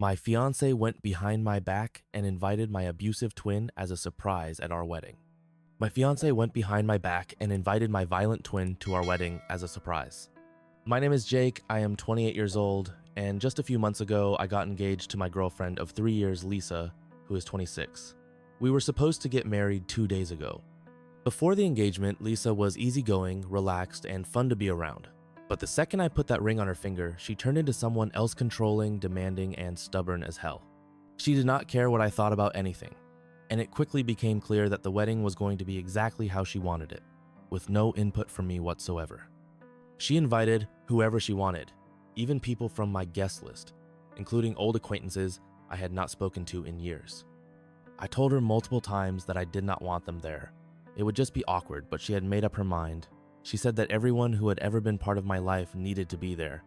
My fiancé went behind my back and invited my abusive twin as a surprise at our wedding. My fiancé went behind my back and invited my violent twin to our wedding as a surprise. My name is Jake, I am 28 years old, and just a few months ago I got engaged to my girlfriend of 3 years, Lisa, who is 26. We were supposed to get married 2 days ago. Before the engagement, Lisa was easygoing, relaxed, and fun to be around. But the second I put that ring on her finger, she turned into someone else controlling, demanding, and stubborn as hell. She did not care what I thought about anything, and it quickly became clear that the wedding was going to be exactly how she wanted it, with no input from me whatsoever. She invited whoever she wanted, even people from my guest list, including old acquaintances I had not spoken to in years. I told her multiple times that I did not want them there. It would just be awkward, but she had made up her mind. She said that everyone who had ever been part of my life needed to be there.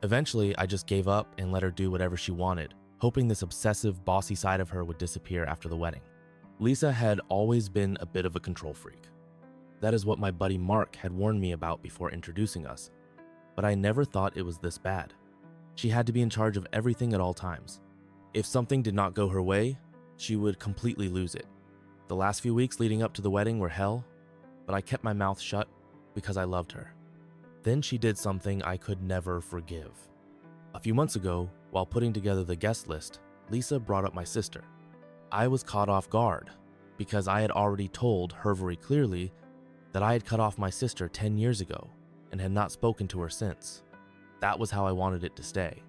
Eventually, I just gave up and let her do whatever she wanted, hoping this obsessive, bossy side of her would disappear after the wedding. Lisa had always been a bit of a control freak. That is what my buddy Mark had warned me about before introducing us, but I never thought it was this bad. She had to be in charge of everything at all times. If something did not go her way, she would completely lose it. The last few weeks leading up to the wedding were hell, but I kept my mouth shut because I loved her. Then she did something I could never forgive. A few months ago, while putting together the guest list, Lisa brought up my sister. I was caught off guard because I had already told her very clearly that I had cut off my sister 10 years ago and had not spoken to her since. That was how I wanted it to stay.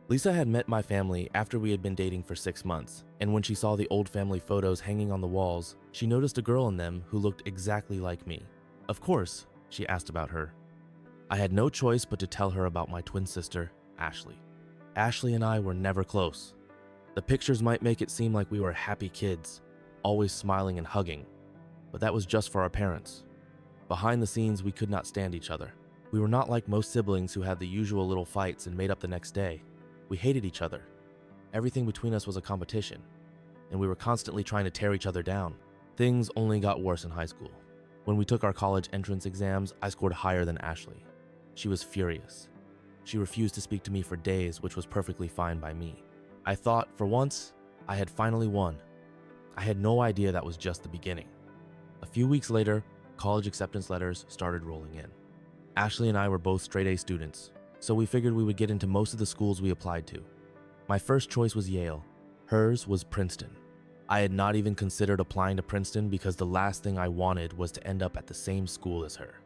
Lisa had met my family after we had been dating for 6 months, and when she saw the old family photos hanging on the walls, she noticed a girl in them who looked exactly like me. Of course, she asked about her. I had no choice but to tell her about my twin sister, Ashley. Ashley and I were never close. The pictures might make it seem like we were happy kids, always smiling and hugging, but that was just for our parents. Behind the scenes, we could not stand each other. We were not like most siblings who had the usual little fights and made up the next day. We hated each other. Everything between us was a competition, and we were constantly trying to tear each other down. Things only got worse in high school. When we took our college entrance exams, I scored higher than Ashley. She was furious. She refused to speak to me for days, which was perfectly fine by me. I thought, for once, I had finally won. I had no idea that was just the beginning. A few weeks later, college acceptance letters started rolling in. Ashley and I were both straight-A students, so we figured we would get into most of the schools we applied to. My first choice was Yale. Hers was Princeton. I had not even considered applying to Princeton because the last thing I wanted was to end up at the same school as her.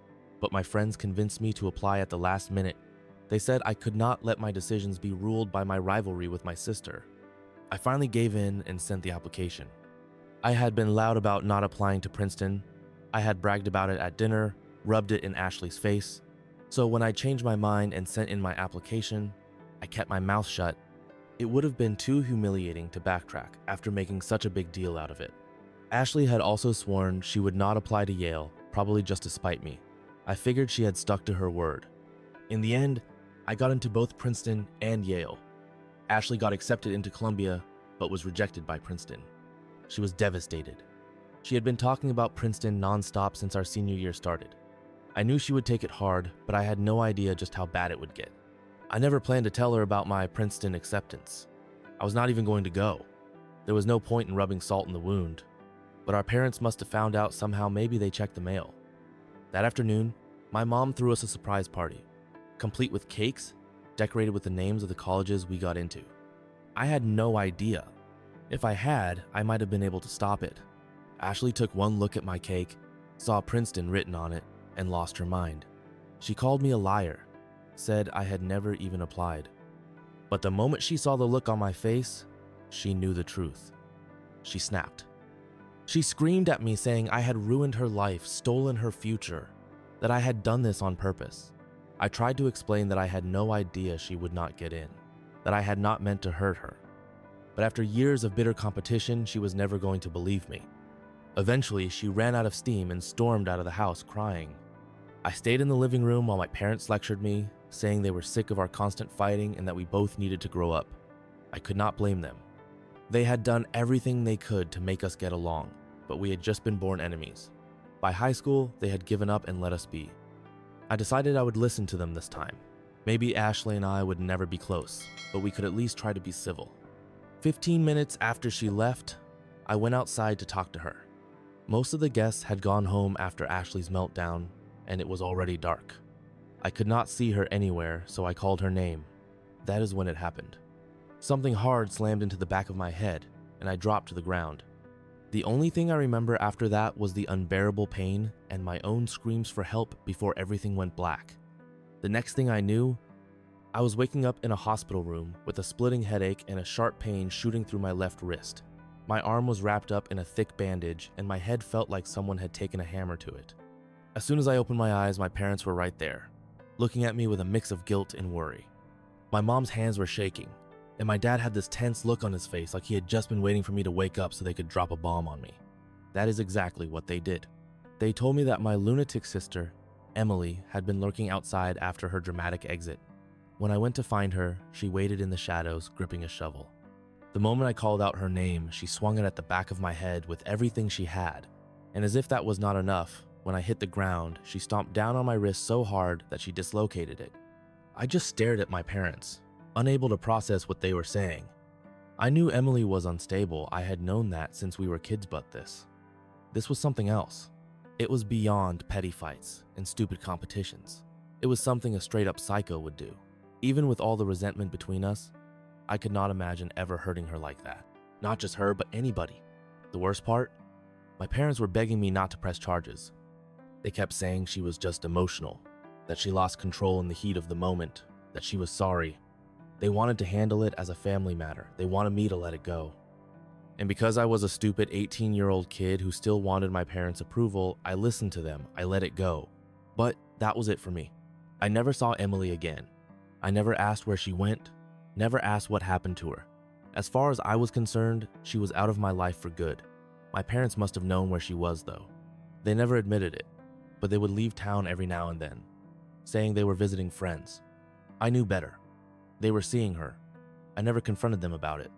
But my friends convinced me to apply at the last minute. They said I could not let my decisions be ruled by my rivalry with my sister. I finally gave in and sent the application. I had been loud about not applying to Princeton. I had bragged about it at dinner, rubbed it in Ashley's face. So when I changed my mind and sent in my application, I kept my mouth shut. It would have been too humiliating to backtrack after making such a big deal out of it. Ashley had also sworn she would not apply to Yale, probably just to spite me. I figured she had stuck to her word. In the end, I got into both Princeton and Yale. Ashley got accepted into Columbia, but was rejected by Princeton. She was devastated. She had been talking about Princeton nonstop since our senior year started. I knew she would take it hard, but I had no idea just how bad it would get. I never planned to tell her about my Princeton acceptance. I was not even going to go. There was no point in rubbing salt in the wound. But our parents must have found out somehow. Maybe they checked the mail. That afternoon, my mom threw us a surprise party, complete with cakes, decorated with the names of the colleges we got into. I had no idea. If I had, I might have been able to stop it. Ashley took one look at my cake, saw Princeton written on it, and lost her mind. She called me a liar, said I had never even applied. But the moment she saw the look on my face, she knew the truth. She snapped. She screamed at me saying I had ruined her life, stolen her future, that I had done this on purpose. I tried to explain that I had no idea she would not get in, that I had not meant to hurt her. But after years of bitter competition, she was never going to believe me. Eventually, she ran out of steam and stormed out of the house crying. I stayed in the living room while my parents lectured me, saying they were sick of our constant fighting and that we both needed to grow up. I could not blame them. They had done everything they could to make us get along, but we had just been born enemies. By high school, they had given up and let us be. I decided I would listen to them this time. Maybe Ashley and I would never be close, but we could at least try to be civil. 15 minutes after she left, I went outside to talk to her. Most of the guests had gone home after Ashley's meltdown, and it was already dark. I could not see her anywhere, so I called her name. That is when it happened. Something hard slammed into the back of my head, and I dropped to the ground. The only thing I remember after that was the unbearable pain and my own screams for help before everything went black. The next thing I knew, I was waking up in a hospital room with a splitting headache and a sharp pain shooting through my left wrist. My arm was wrapped up in a thick bandage, and my head felt like someone had taken a hammer to it. As soon as I opened my eyes, my parents were right there, looking at me with a mix of guilt and worry. My mom's hands were shaking, and my dad had this tense look on his face like he had just been waiting for me to wake up so they could drop a bomb on me. That is exactly what they did. They told me that my lunatic sister, Emily, had been lurking outside after her dramatic exit. When I went to find her, she waited in the shadows, gripping a shovel. The moment I called out her name, she swung it at the back of my head with everything she had, and as if that was not enough, when I hit the ground, she stomped down on my wrist so hard that she dislocated it. I just stared at my parents, unable to process what they were saying. I knew Emily was unstable. I had known that since we were kids, but this was something else. It was beyond petty fights and stupid competitions. It was something a straight-up psycho would do. Even with all the resentment between us, I could not imagine ever hurting her like that. Not just her, but anybody. The worst part? My parents were begging me not to press charges. They kept saying she was just emotional, that she lost control in the heat of the moment, that she was sorry. They wanted to handle it as a family matter. They wanted me to let it go. And because I was a stupid 18-year-old kid who still wanted my parents' approval, I listened to them. I let it go. But that was it for me. I never saw Emily again. I never asked where she went, never asked what happened to her. As far as I was concerned, she was out of my life for good. My parents must have known where she was, though. They never admitted it, but they would leave town every now and then, saying they were visiting friends. I knew better. They were seeing her. I never confronted them about it.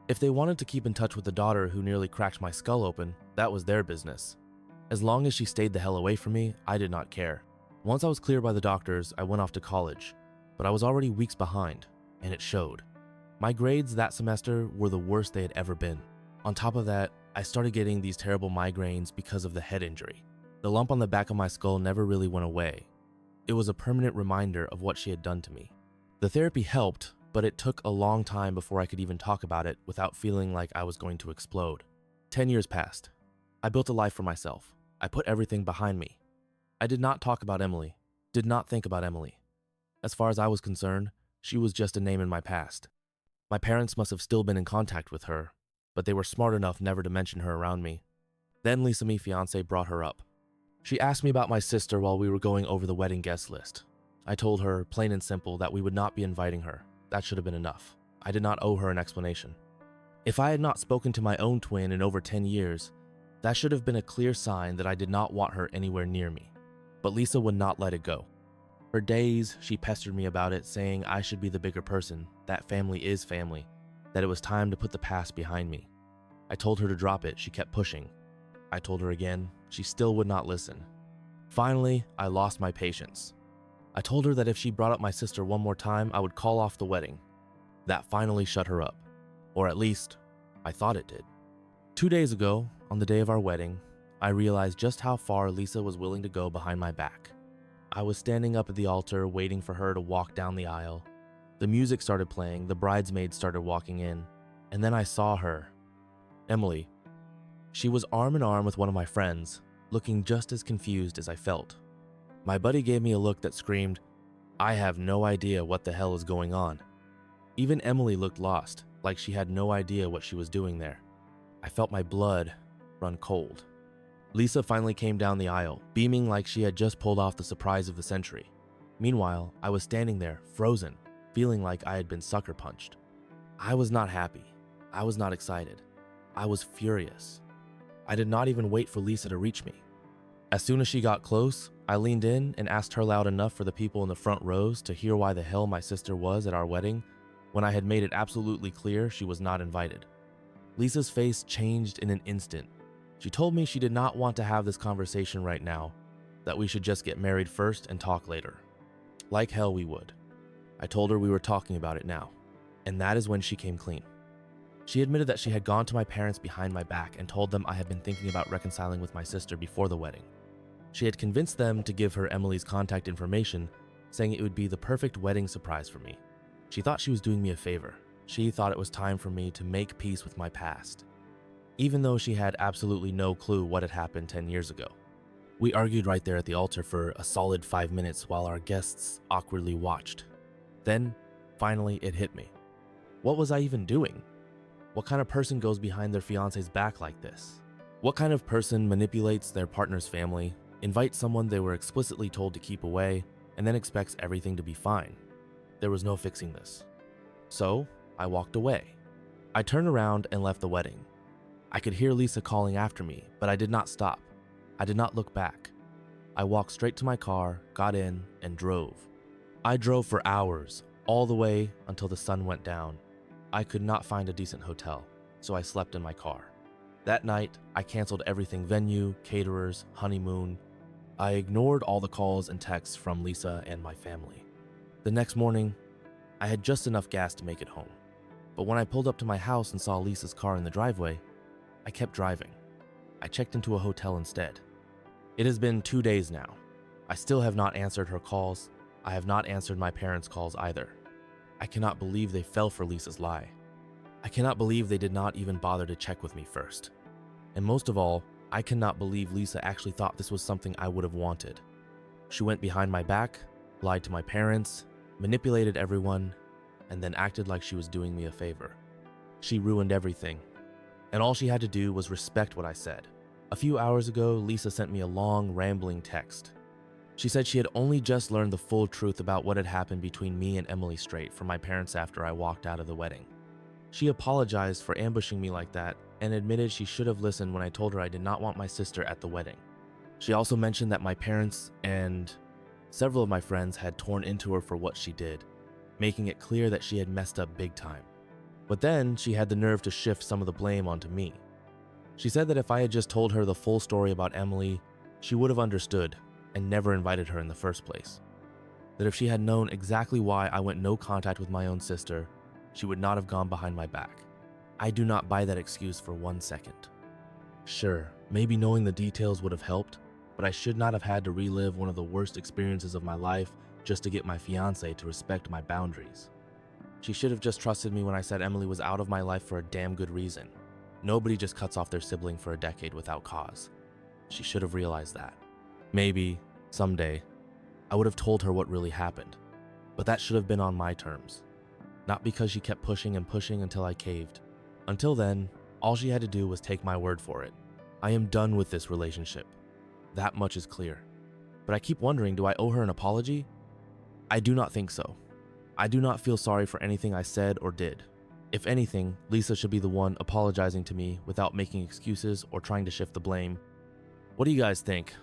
If they wanted to keep in touch with the daughter who nearly cracked my skull open, that was their business. As long as she stayed the hell away from me, I did not care. Once I was cleared by the doctors, I went off to college, but I was already weeks behind, and it showed. My grades that semester were the worst they had ever been. On top of that, I started getting these terrible migraines because of the head injury. The lump on the back of my skull never really went away. It was a permanent reminder of what she had done to me. The therapy helped, but it took a long time before I could even talk about it without feeling like I was going to explode. 10 years passed. I built a life for myself. I put everything behind me. I did not talk about Emily, did not think about Emily. As far as I was concerned, she was just a name in my past. My parents must have still been in contact with her, but they were smart enough never to mention her around me. Then Lisa, me fiancé, brought her up. She asked me about my sister while we were going over the wedding guest list. I told her, plain and simple, that we would not be inviting her. That should have been enough. I did not owe her an explanation. If I had not spoken to my own twin in over 10 years, that should have been a clear sign that I did not want her anywhere near me. But Lisa would not let it go. For days, she pestered me about it, saying I should be the bigger person, that family is family, that it was time to put the past behind me. I told her to drop it. She kept pushing. I told her again. She still would not listen. Finally, I lost my patience. I told her that if she brought up my sister one more time, I would call off the wedding. That finally shut her up. Or at least, I thought it did. 2 days ago, on the day of our wedding, I realized just how far Lisa was willing to go behind my back. I was standing up at the altar waiting for her to walk down the aisle. The music started playing, the bridesmaids started walking in, and then I saw her. Emily. She was arm in arm with one of my friends, looking just as confused as I felt. My buddy gave me a look that screamed, I have no idea what the hell is going on. Even Emily looked lost, like she had no idea what she was doing there. I felt my blood run cold. Lisa finally came down the aisle, beaming like she had just pulled off the surprise of the century. Meanwhile, I was standing there, frozen, feeling like I had been sucker punched. I was not happy. I was not excited. I was furious. I did not even wait for Lisa to reach me. As soon as she got close, I leaned in and asked her loud enough for the people in the front rows to hear why the hell my sister was at our wedding when I had made it absolutely clear she was not invited. Lisa's face changed in an instant. She told me she did not want to have this conversation right now, that we should just get married first and talk later. Like hell we would. I told her we were talking about it now, and that is when she came clean. She admitted that she had gone to my parents behind my back and told them I had been thinking about reconciling with my sister before the wedding. She had convinced them to give her Emily's contact information, saying it would be the perfect wedding surprise for me. She thought she was doing me a favor. She thought it was time for me to make peace with my past, even though she had absolutely no clue what had happened 10 years ago. We argued right there at the altar for a solid 5 minutes while our guests awkwardly watched. Then, finally, it hit me. What was I even doing? What kind of person goes behind their fiance's back like this? What kind of person manipulates their partner's family, invites someone they were explicitly told to keep away, and then expects everything to be fine? There was no fixing this. So, I walked away. I turned around and left the wedding. I could hear Lisa calling after me, but I did not stop. I did not look back. I walked straight to my car, got in, and drove. I drove for hours, all the way until the sun went down. I could not find a decent hotel, so I slept in my car. That night, I canceled everything: venue, caterers, honeymoon. I ignored all the calls and texts from Lisa and my family. The next morning, I had just enough gas to make it home. But when I pulled up to my house and saw Lisa's car in the driveway, I kept driving. I checked into a hotel instead. It has been 2 days now. I still have not answered her calls. I have not answered my parents' calls either. I cannot believe they fell for Lisa's lie. I cannot believe they did not even bother to check with me first. And most of all, I cannot believe Lisa actually thought this was something I would have wanted. She went behind my back, lied to my parents, manipulated everyone, and then acted like she was doing me a favor. She ruined everything, and all she had to do was respect what I said. A few hours ago, Lisa sent me a long, rambling text. She said she had only just learned the full truth about what had happened between me and Emily Strait from my parents after I walked out of the wedding. She apologized for ambushing me like that and admitted she should have listened when I told her I did not want my sister at the wedding. She also mentioned that my parents and several of my friends had torn into her for what she did, making it clear that she had messed up big time. But then she had the nerve to shift some of the blame onto me. She said that if I had just told her the full story about Emily, she would have understood and never invited her in the first place. That if she had known exactly why I went no contact with my own sister, she would not have gone behind my back. I do not buy that excuse for 1 second. Sure, maybe knowing the details would have helped, but I should not have had to relive one of the worst experiences of my life just to get my fiancé to respect my boundaries. She should have just trusted me when I said Emily was out of my life for a damn good reason. Nobody just cuts off their sibling for a decade without cause. She should have realized that. Maybe, someday, I would have told her what really happened, but that should have been on my terms. Not because she kept pushing and pushing until I caved. Until then, all she had to do was take my word for it. I am done with this relationship. That much is clear. But I keep wondering, do I owe her an apology? I do not think so. I do not feel sorry for anything I said or did. If anything, Lisa should be the one apologizing to me without making excuses or trying to shift the blame. What do you guys think?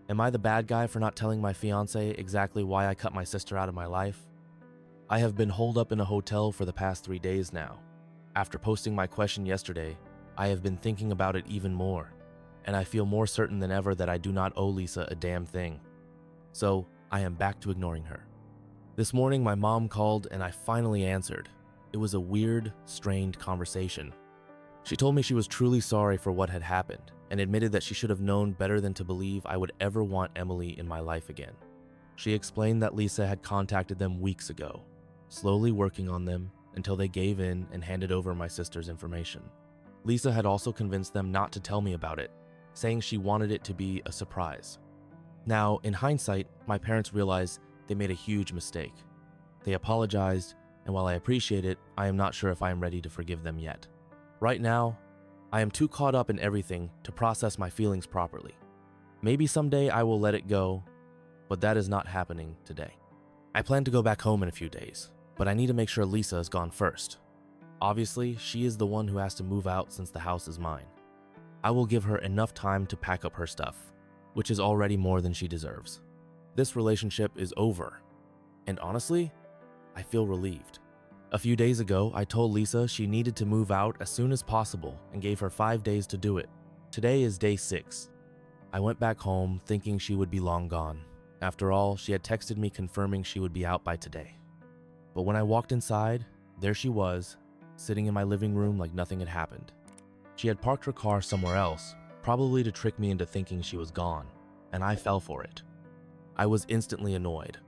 Am I the bad guy for not telling my fiancé exactly why I cut my sister out of my life? I have been holed up in a hotel for the past 3 days now. After posting my question yesterday, I have been thinking about it even more, and I feel more certain than ever that I do not owe Lisa a damn thing. So, I am back to ignoring her. This morning, my mom called and I finally answered. It was a weird, strained conversation. She told me she was truly sorry for what had happened and admitted that she should have known better than to believe I would ever want Emily in my life again. She explained that Lisa had contacted them weeks ago, slowly working on them until they gave in and handed over my sister's information. Lisa had also convinced them not to tell me about it, saying she wanted it to be a surprise. Now, in hindsight, my parents realized they made a huge mistake. They apologized, and while I appreciate it, I am not sure if I am ready to forgive them yet. Right now, I am too caught up in everything to process my feelings properly. Maybe someday I will let it go, but that is not happening today. I plan to go back home in a few days, but I need to make sure Lisa is gone first. Obviously, she is the one who has to move out since the house is mine. I will give her enough time to pack up her stuff, which is already more than she deserves. This relationship is over, and honestly, I feel relieved. A few days ago, I told Lisa she needed to move out as soon as possible and gave her 5 days to do it. Today is day 6. I went back home thinking she would be long gone. After all, she had texted me confirming she would be out by today. But when I walked inside, there she was, sitting in my living room like nothing had happened. She had parked her car somewhere else, probably to trick me into thinking she was gone, and I fell for it. I was instantly annoyed.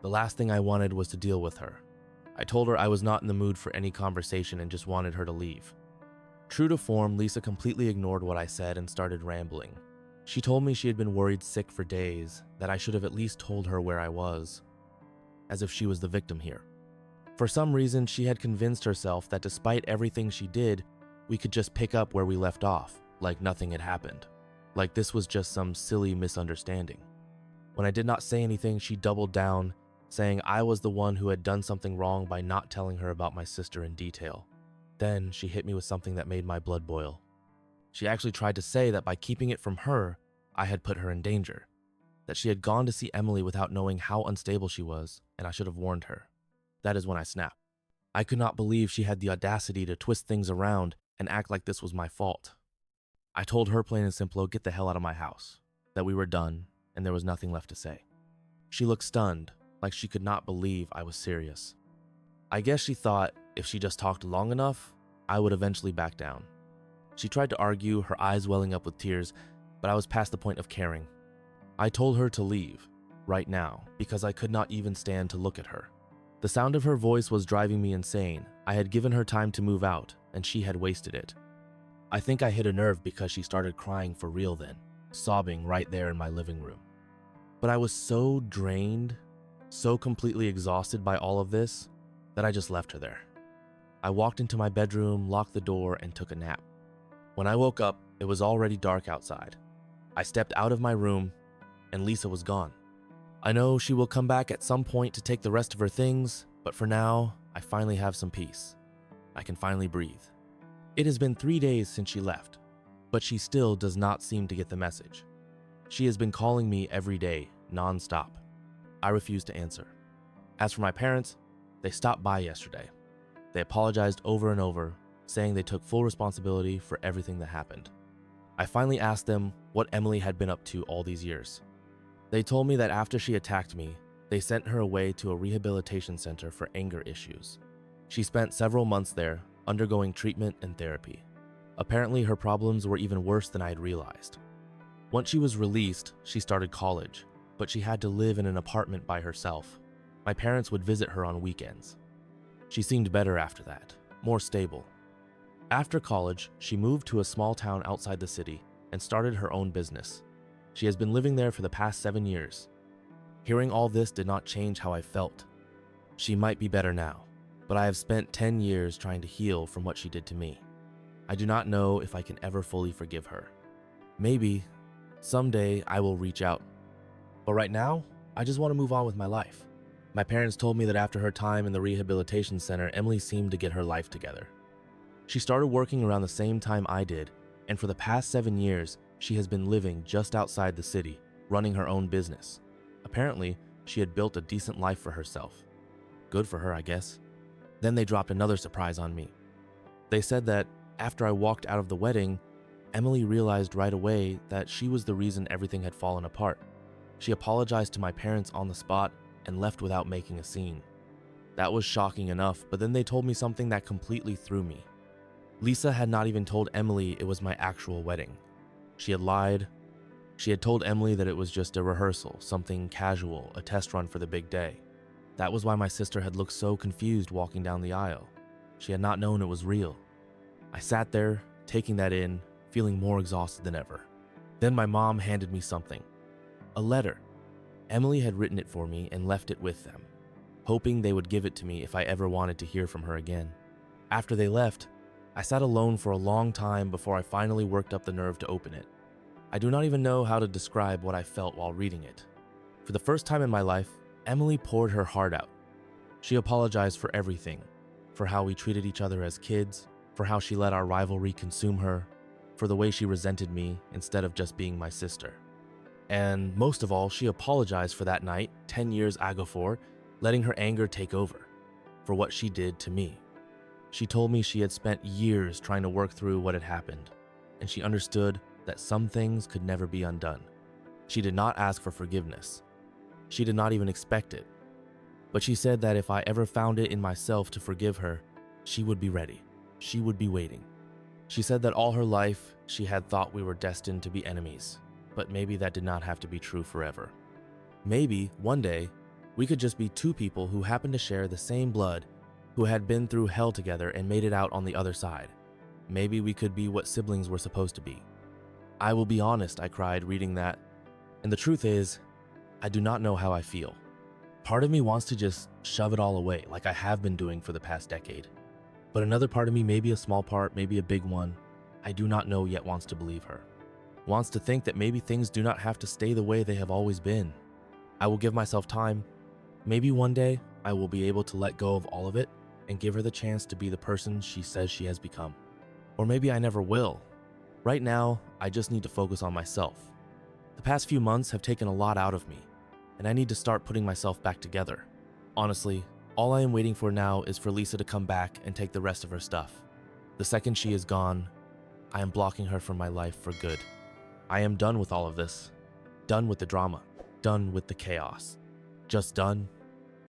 The last thing I wanted was to deal with her. I told her I was not in the mood for any conversation and just wanted her to leave. True to form, Lisa completely ignored what I said and started rambling. She told me she had been worried sick for days, that I should have at least told her where I was, as if she was the victim here. For some reason, she had convinced herself that despite everything she did, we could just pick up where we left off, like nothing had happened, like this was just some silly misunderstanding. When I did not say anything, she doubled down, saying I was the one who had done something wrong by not telling her about my sister in detail. Then she hit me with something that made my blood boil. She actually tried to say that by keeping it from her, I had put her in danger, that she had gone to see Emily without knowing how unstable she was, and I should have warned her. That is when I snapped. I could not believe she had the audacity to twist things around and act like this was my fault. I told her plain and simple, get the hell out of my house, that we were done and there was nothing left to say. She looked stunned, like she could not believe I was serious. I guess she thought if she just talked long enough, I would eventually back down. She tried to argue, her eyes welling up with tears, but I was past the point of caring. I told her to leave, right now, because I could not even stand to look at her. The sound of her voice was driving me insane. I had given her time to move out, and she had wasted it. I think I hit a nerve because she started crying for real then, sobbing right there in my living room. But I was so drained, so completely exhausted by all of this, that I just left her there. I walked into my bedroom, locked the door, and took a nap. When I woke up, it was already dark outside. I stepped out of my room, and Lisa was gone. I know she will come back at some point to take the rest of her things, but for now, I finally have some peace. I can finally breathe. It has been 3 days since she left, but she still does not seem to get the message. She has been calling me every day, non-stop. I refuse to answer. As for my parents, they stopped by yesterday. They apologized over and over, saying they took full responsibility for everything that happened. I finally asked them what Emily had been up to all these years. They told me that after she attacked me, they sent her away to a rehabilitation center for anger issues. She spent several months there, undergoing treatment and therapy. Apparently, her problems were even worse than I had realized. Once she was released, she started college, but she had to live in an apartment by herself. My parents would visit her on weekends. She seemed better after that, more stable. After college, she moved to a small town outside the city and started her own business. She has been living there for the past 7 years. Hearing all this did not change how I felt. She might be better now, but I have spent 10 years trying to heal from what she did to me. I do not know if I can ever fully forgive her. Maybe someday I will reach out. But right now, I just want to move on with my life. My parents told me that after her time in the rehabilitation center, Emily seemed to get her life together. She started working around the same time I did, and for the past 7 years, she has been living just outside the city, running her own business. Apparently, she had built a decent life for herself. Good for her, I guess. Then they dropped another surprise on me. They said that after I walked out of the wedding, Emily realized right away that she was the reason everything had fallen apart. She apologized to my parents on the spot and left without making a scene. That was shocking enough, but then they told me something that completely threw me. Lisa had not even told Emily it was my actual wedding. She had lied. She had told Emily that it was just a rehearsal, something casual, a test run for the big day. That was why my sister had looked so confused walking down the aisle. She had not known it was real. I sat there, taking that in, feeling more exhausted than ever. Then my mom handed me something. A letter. Emily had written it for me and left it with them, hoping they would give it to me if I ever wanted to hear from her again. After they left, I sat alone for a long time before I finally worked up the nerve to open it. I do not even know how to describe what I felt while reading it. For the first time in my life, Emily poured her heart out. She apologized for everything, for how we treated each other as kids, for how she let our rivalry consume her, for the way she resented me instead of just being my sister. And most of all, she apologized for that night, 10 years ago, letting her anger take over, for what she did to me. She told me she had spent years trying to work through what had happened, and she understood that some things could never be undone. She did not ask for forgiveness. She did not even expect it. But she said that if I ever found it in myself to forgive her, she would be ready. she would be waiting. She said that all her life she had thought we were destined to be enemies, but maybe that did not have to be true forever. Maybe, one day, we could just be two people who happened to share the same blood, who had been through hell together and made it out on the other side. Maybe we could be what siblings were supposed to be. I will be honest, I cried reading that, and the truth is, I do not know how I feel. Part of me wants to just shove it all away, like I have been doing for the past decade. But another part of me, maybe a small part, maybe a big one, I do not know yet, wants to believe her. Wants to think that maybe things do not have to stay the way they have always been. I will give myself time. Maybe one day I will be able to let go of all of it and give her the chance to be the person she says she has become. Or maybe I never will. Right now, I just need to focus on myself. The past few months have taken a lot out of me, and I need to start putting myself back together. Honestly, all I am waiting for now is for Lisa to come back and take the rest of her stuff. The second she is gone, I am blocking her from my life for good. I am done with all of this. Done with the drama. Done with the chaos. Just done